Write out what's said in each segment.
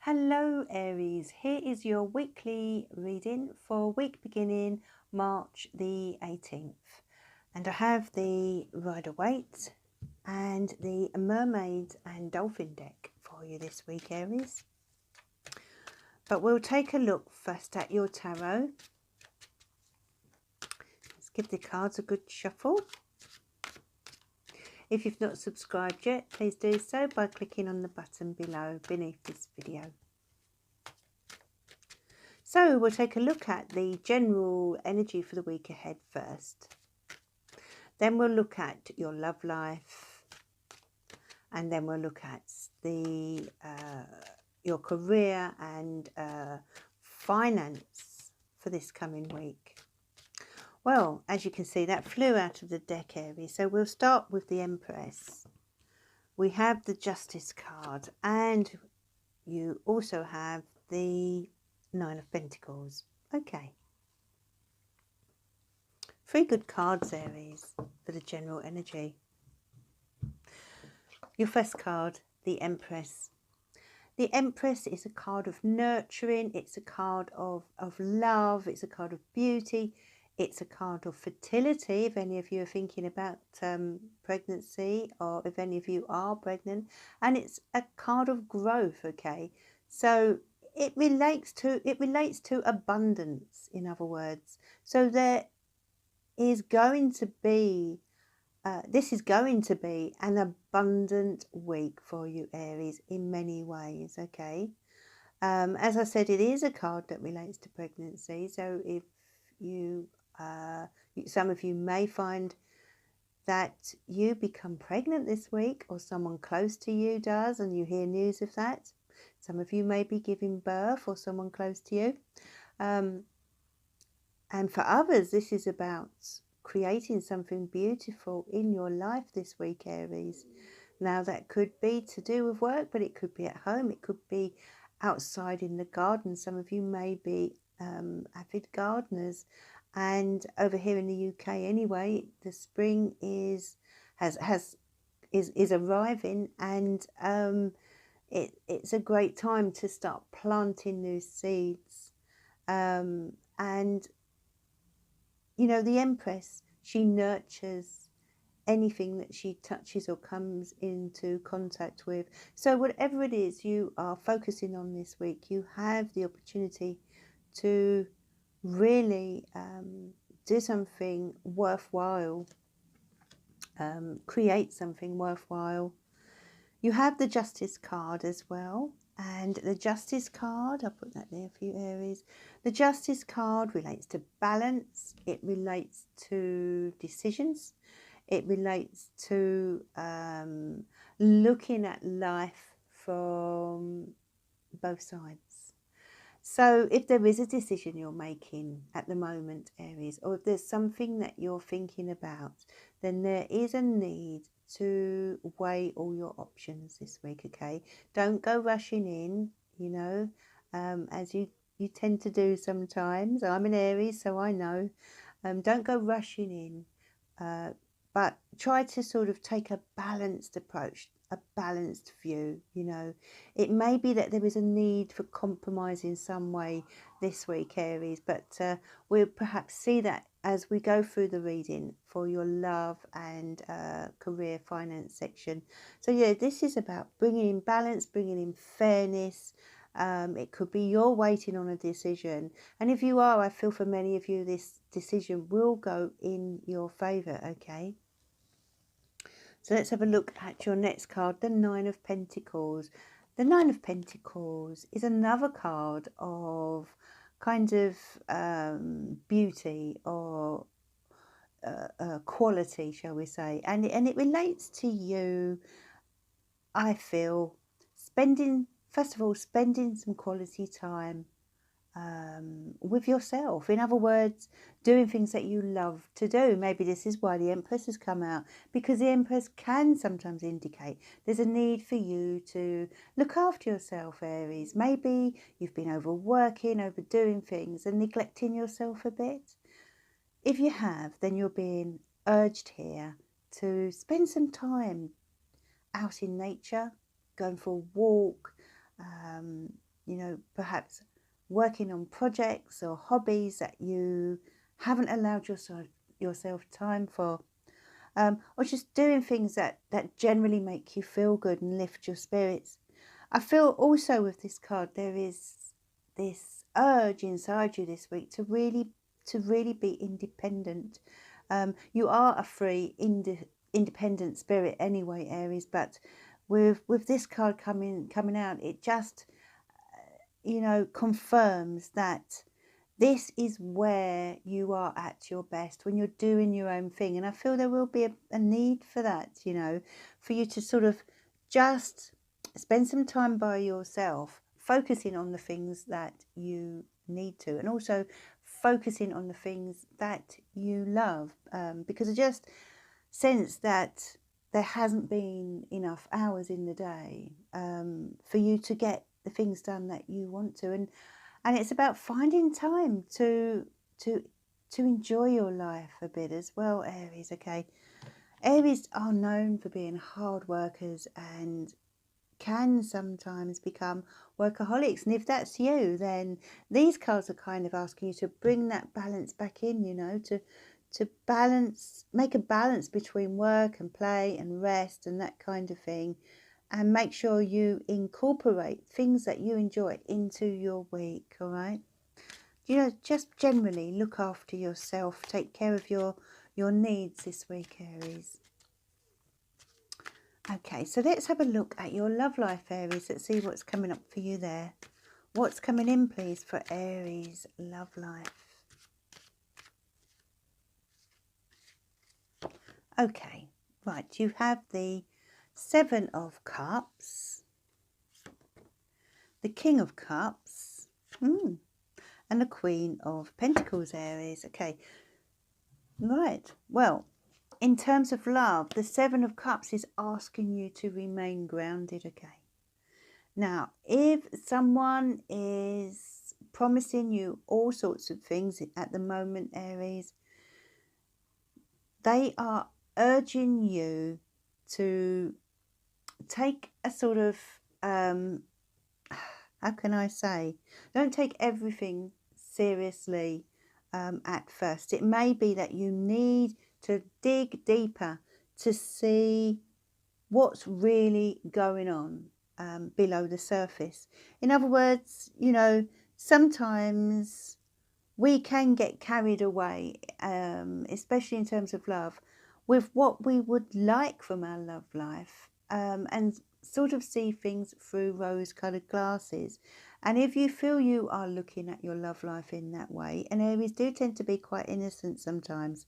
Hello Aries, here is your weekly reading for week beginning March the 18th. And I have the Rider-Waite and the Mermaid and Dolphin deck for you this week, Aries. But we'll take a look first at your tarot. Let's give the cards a good shuffle. If you've not subscribed yet, please do so by clicking on the button below beneath this video. So we'll take a look at the general energy for the week ahead first. Then we'll look at your love life. And then we'll look at the your career and finance for this coming week. Well, as you can see, that flew out of the deck, Aries. So we'll start with the Empress. We have the Justice card, and you also have the Nine of Pentacles. Okay. 3 good cards, Aries, for the general energy. Your first card, the Empress. The Empress is a card of nurturing. It's a card of love. It's a card of beauty. It's a card of fertility, if any of you are thinking about pregnancy, or if any of you are pregnant. And it's a card of growth, okay? So it relates to abundance, in other words. So there is going to be this is going to be an abundant week for you, Aries, in many ways, okay? As I said, it is a card that relates to pregnancy. So if you, some of you may find that you become pregnant this week, or someone close to you does, and you hear news of that. Some of you may be giving birth, or someone close to you. And for others, this is about creating something beautiful in your life this week, Aries. Now, that could be to do with work, but it could be at home. It could be outside in the garden. Some of you may be avid gardeners. And over here in the UK anyway, the spring is arriving, and it's a great time to start planting new seeds. And you know, the Empress, she nurtures anything that she touches or comes into contact with. So whatever it is you are focusing on this week, you have the opportunity to really do something worthwhile, create something worthwhile. You have the Justice card as well. And the Justice card, I'll put that there for you, Aries. The Justice card relates to balance. It relates to decisions. It relates to looking at life from both sides. So if there is a decision you're making at the moment, Aries, or if there's something that you're thinking about, then there is a need to weigh all your options this week, okay? Don't go rushing in, you know, as you tend to do sometimes. I'm an Aries, so I know. Don't go rushing in, but try to sort of take a balanced approach, a balanced view, you know. It may be that there is a need for compromise in some way this week, Aries, but we'll perhaps see that as we go through the reading for your love and career finance section. So yeah, this is about bringing in balance, bringing in fairness. It could be you're waiting on a decision, and if you are, I feel for many of you this decision will go in your favour, okay? So let's have a look at your next card, the Nine of Pentacles. The Nine of Pentacles is another card of kind of beauty or quality, shall we say. And it relates to you, I feel, first of all, spending some quality time with yourself. In other words, doing things that you love to do. Maybe this is why the Empress has come out, because the Empress can sometimes indicate there's a need for you to look after yourself, Aries. Maybe you've been overworking, overdoing things and neglecting yourself a bit. If you have, then you're being urged here to spend some time out in nature, going for a walk, you know, perhaps working on projects or hobbies that you haven't allowed yourself time for, or just doing things that generally make you feel good and lift your spirits. I feel also with this card there is this urge inside you this week to really be independent. You are a free, independent spirit anyway, Aries, but with this card coming out, it just you know, confirms that this is where you are at your best, when you're doing your own thing. And I feel there will be a need for that, you know, for you to sort of just spend some time by yourself, focusing on the things that you need to, and also focusing on the things that you love, because I just sense that there hasn't been enough hours in the day for you to get the things done that you want to, and it's about finding time to enjoy your life a bit as well, Aries. Okay, Aries are known for being hard workers and can sometimes become workaholics, and if that's you, then these cards are kind of asking you to bring that balance back in, you know, to balance, make a balance between work and play and rest and that kind of thing, and make sure you incorporate things that you enjoy into your week. All right, you know, just generally look after yourself, take care of your needs this week, Aries. Okay, so let's have a look at your love life, Aries. Let's see what's coming up for you there. What's coming in, please, for Aries love life? Okay, right, you have the Seven of Cups, the King of Cups, and the Queen of Pentacles, Aries. Okay, right, well, in terms of love, the Seven of Cups is asking you to remain grounded, okay? Now, if someone is promising you all sorts of things at the moment, Aries, they are urging you to take a sort of, how can I say, don't take everything seriously at first. It may be that you need to dig deeper to see what's really going on below the surface. In other words, you know, sometimes we can get carried away, especially in terms of love, with what we would like from our love life, and sort of see things through rose-coloured glasses. And if you feel you are looking at your love life in that way, and Aries do tend to be quite innocent sometimes,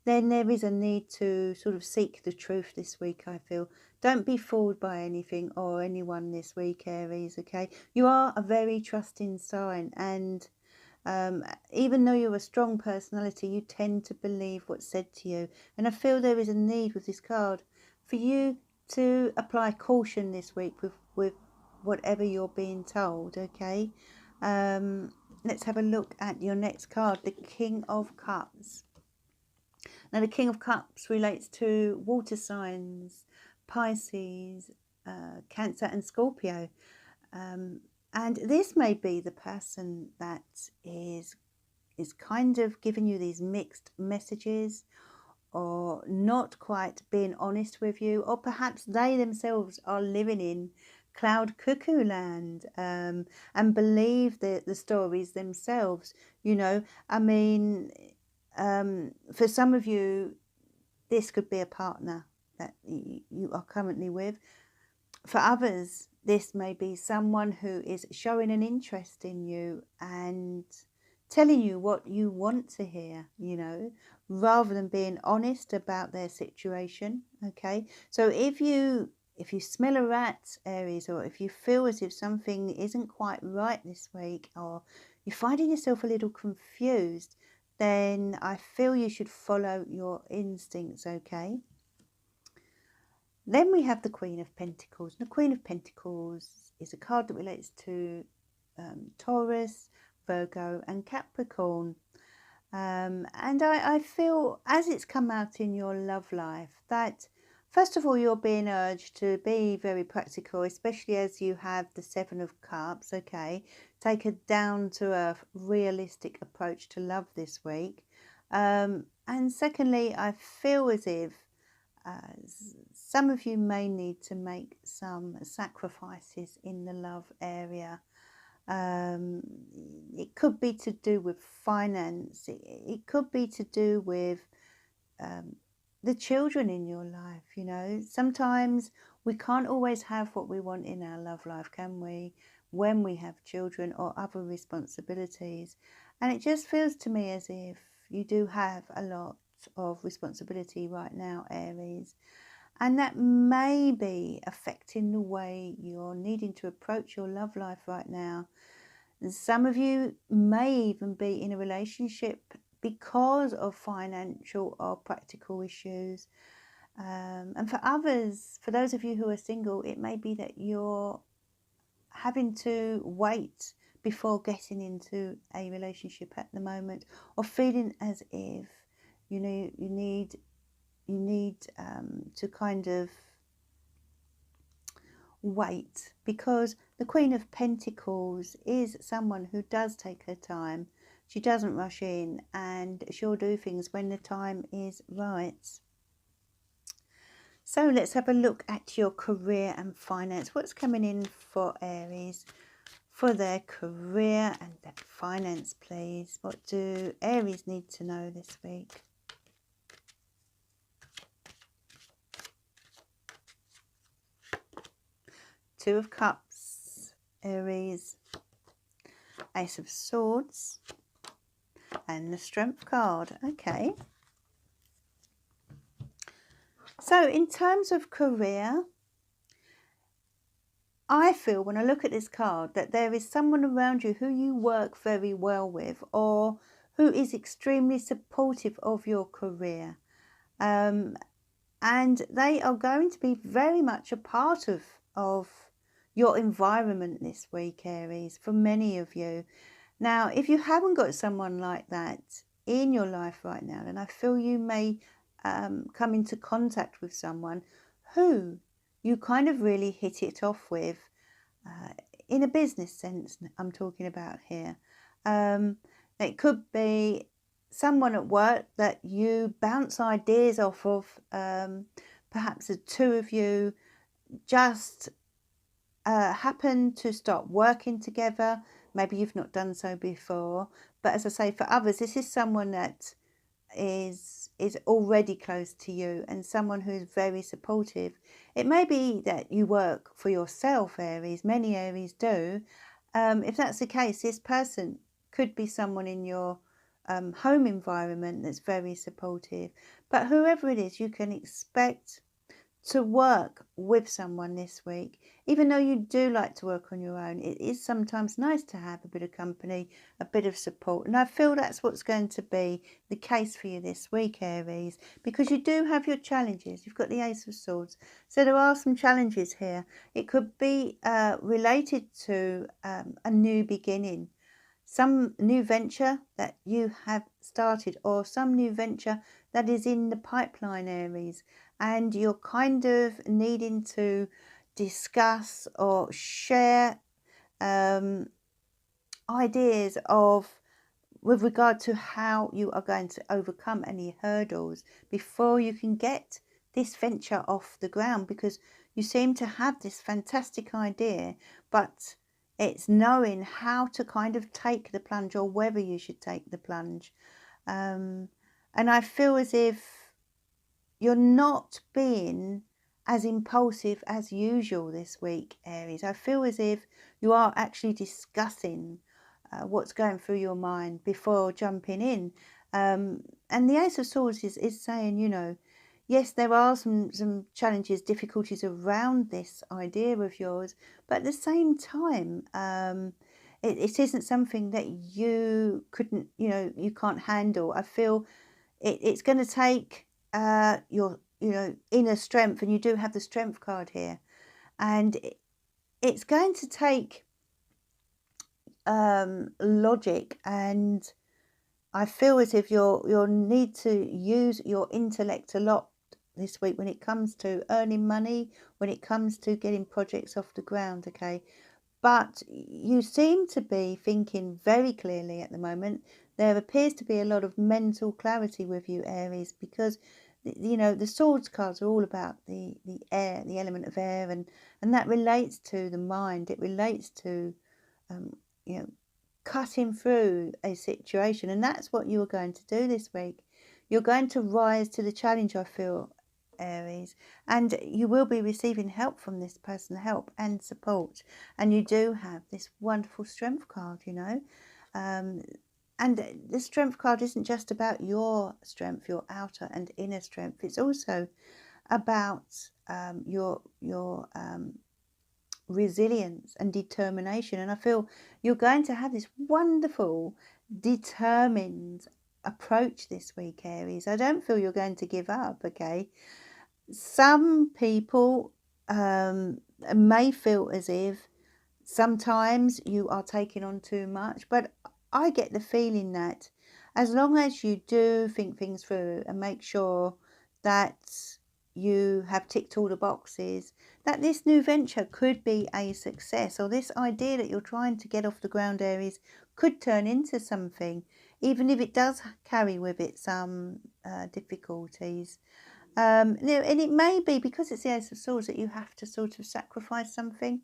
then there is a need to sort of seek the truth this week, I feel. Don't be fooled by anything or anyone this week, Aries, okay? You are a very trusting sign, and even though you're a strong personality, you tend to believe what's said to you. And I feel there is a need with this card for you to apply caution this week with whatever you're being told, okay? Let's have a look at your next card, the King of Cups. Now, the King of Cups relates to water signs, Pisces, Cancer and Scorpio. And this may be the person that is kind of giving you these mixed messages, or not quite being honest with you, or perhaps they themselves are living in cloud cuckoo land, and believe the stories themselves. You know, I mean, for some of you, this could be a partner that you are currently with. For others, this may be someone who is showing an interest in you and telling you what you want to hear, you know, rather than being honest about their situation, okay? So if you smell a rat, Aries, or if you feel as if something isn't quite right this week, or you're finding yourself a little confused, then I feel you should follow your instincts, okay? Then we have the Queen of Pentacles. The Queen of Pentacles is a card that relates to Taurus, Virgo and Capricorn. And I feel, as it's come out in your love life, that First of all, you're being urged to be very practical, especially as you have the Seven of Cups, okay? Take a down-to-earth, realistic approach to love this week. And secondly, I feel as if some of you may need to make some sacrifices in the love area. It could be to do with finance. It could be to do with the children in your life. You know, sometimes we can't always have what we want in our love life, can we, when we have children or other responsibilities. And it just feels to me as if you do have a lot of responsibility right now, Aries, and that may be affecting the way you're needing to approach your love life right now. And some of you may even be in a relationship because of financial or practical issues. And for others, for those of you who are single, it may be that you're having to wait before getting into a relationship at the moment, or feeling as if you need to kind of wait, because the Queen of Pentacles is someone who does take her time. She doesn't rush in, and she'll do things when the time is right. So let's have a look at your career and finance. What's coming in for Aries for their career and their finance, please? What do Aries need to know this week? Two of Cups, Aries, Ace of Swords, and the Strength card. Okay. So in terms of career, I feel when I look at this card that there is someone around you who you work very well with, or who is extremely supportive of your career. And they are going to be very much a part of your environment this week, Aries, for many of you. Now, if you haven't got someone like that in your life right now, then I feel you may come into contact with someone who you kind of really hit it off with, in a business sense I'm talking about here. It could be someone at work that you bounce ideas off of. Perhaps the two of you just happen to start working together. Maybe you've not done so before, but as I say, for others, this is someone that is already close to you, and someone who's very supportive. It may be that you work for yourself, Aries. Many Aries do. If that's the case, this person could be someone in your home environment that's very supportive. But whoever it is, you can expect to work with someone this week. Even though you do like to work on your own, it is sometimes nice to have a bit of company, a bit of support. And I feel that's what's going to be the case for you this week, Aries, because you do have your challenges. You've got the Ace of Swords. So there are some challenges here. It could be related to a new beginning, some new venture that you have started, or some new venture that is in the pipeline, Aries, and you're kind of needing to discuss or share ideas with regard to how you are going to overcome any hurdles before you can get this venture off the ground, because you seem to have this fantastic idea, but it's knowing how to kind of take the plunge, or whether you should take the plunge. And I feel as if you're not being as impulsive as usual this week, Aries. I feel as if you are actually discussing what's going through your mind before jumping in. And the Ace of Swords is saying, you know, yes, there are some challenges, difficulties around this idea of yours, but at the same time, it isn't something that you couldn't, you know, you can't handle. I feel it's going to take your, you know, inner strength, and you do have the Strength card here, and it's going to take logic, and I feel as if you'll need to use your intellect a lot this week when it comes to earning money, when it comes to getting projects off the ground, okay? But you seem to be thinking very clearly at the moment. There appears to be a lot of mental clarity with you, Aries, because you know the swords cards are all about the air, the element of air, and that relates to the mind. It relates to you know, cutting through a situation, and that's what you're going to do this week. You're going to rise to the challenge, I feel, Aries, and you will be receiving help from this person, help and support. And you do have this wonderful strength card, you know, and the strength card isn't just about your strength, your outer and inner strength. It's also about your resilience and determination. And I feel you're going to have this wonderful, determined approach this week, Aries. I don't feel you're going to give up, okay? Some people may feel as if sometimes you are taking on too much, but I get the feeling that as long as you do think things through and make sure that you have ticked all the boxes, that this new venture could be a success, or this idea that you're trying to get off the ground, Aries, could turn into something, even if it does carry with it some difficulties. And it may be because it's the Ace of Swords that you have to sort of sacrifice something,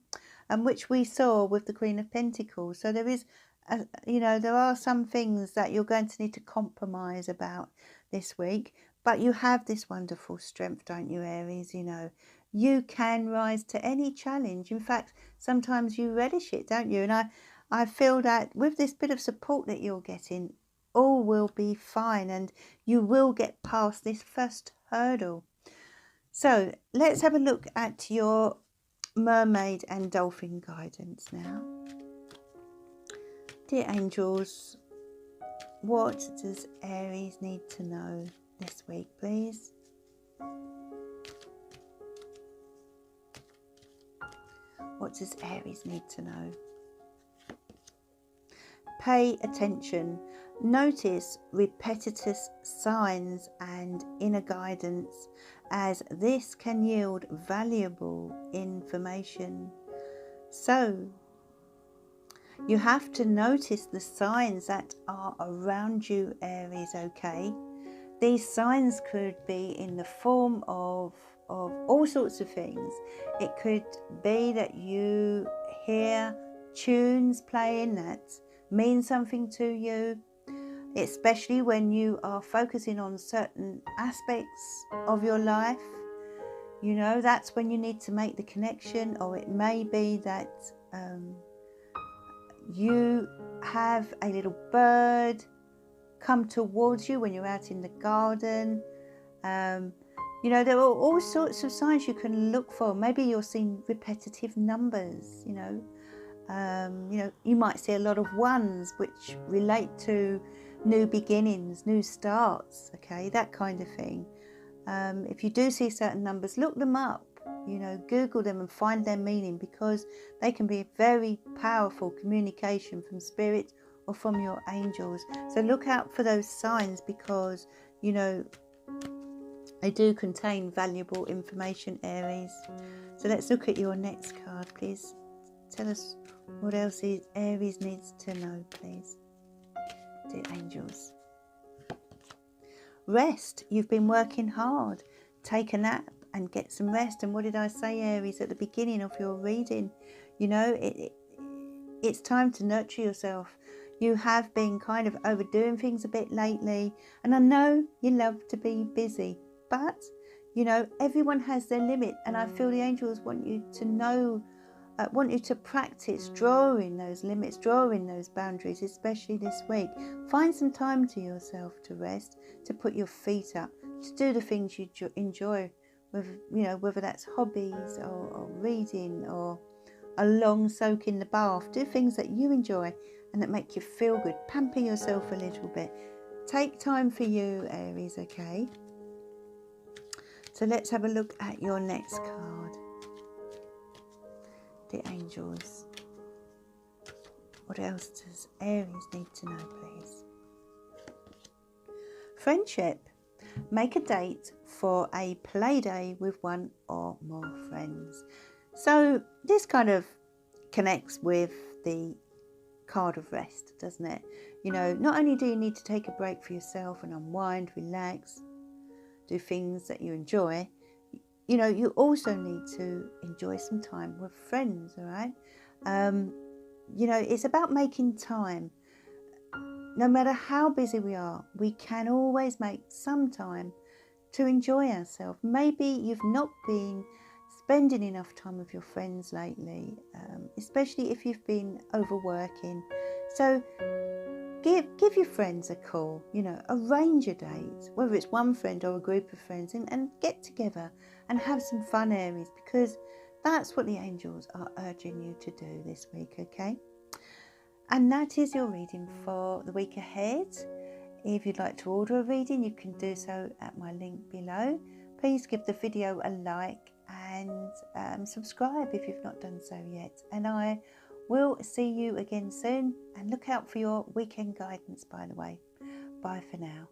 which we saw with the Queen of Pentacles. So there is, you know, there are some things that you're going to need to compromise about this week. But you have this wonderful strength, don't you, Aries? You know, you can rise to any challenge. In fact, sometimes you relish it, don't you? And I feel that with this bit of support that you're getting, all will be fine and you will get past this first hurdle. So let's have a look at your mermaid and dolphin guidance now. Dear angels, what does Aries need to know this week, please? What does Aries need to know? Pay attention. Notice repetitious signs and inner guidance, as this can yield valuable information. So, you have to notice the signs that are around you, Aries, okay? These signs could be in the form of all sorts of things. It could be that you hear tunes playing that mean something to you, especially when you are focusing on certain aspects of your life. You know, that's when you need to make the connection. Or it may be that you have a little bird come towards you when you're out in the garden. You know, there are all sorts of signs you can look for. Maybe you're seeing repetitive numbers, you know. You might see a lot of ones which relate to new beginnings, new starts, okay, that kind of thing. If you do see certain numbers, look them up, you know, Google them and find their meaning, because they can be a very powerful communication from spirit or from your angels. So look out for those signs, because, you know, they do contain valuable information, Aries. So let's look at your next card, please. Tell us what else Aries needs to know, please. Dear angels. Rest. You've been working hard. Take a nap and get some rest. And what did I say, Aries, at the beginning of your reading? You know, it's time to nurture yourself. You have been kind of overdoing things a bit lately. And I know you love to be busy. But, you know, everyone has their limit. And I feel the angels want you to know, want you to practice drawing those limits, drawing those boundaries, especially this week. Find some time to yourself to rest, to put your feet up, to do the things you enjoy, with, you know, whether that's hobbies or reading or a long soak in the bath. Do things that you enjoy and that make you feel good. Pamper yourself a little bit. Take time for you, Aries, okay? So let's have a look at your next card. The angels. What else does Aries need to know, please? Friendship. Make a date for a play day with one or more friends. So this kind of connects with the card of rest, doesn't it? You know, not only do you need to take a break for yourself and unwind, relax, do things that you enjoy, you know, you also need to enjoy some time with friends, all right? You know, it's about making time. No matter how busy we are, we can always make some time to enjoy ourselves. Maybe you've not been spending enough time with your friends lately, especially if you've been overworking. So give your friends a call, you know, arrange a date, whether it's one friend or a group of friends, and get together and have some fun, Aries, because that's what the angels are urging you to do this week, okay? And that is your reading for the week ahead. If you'd like to order a reading, you can do so at my link below. Please give the video a like and subscribe if you've not done so yet. And I will see you again soon. And look out for your weekend guidance, by the way. Bye for now.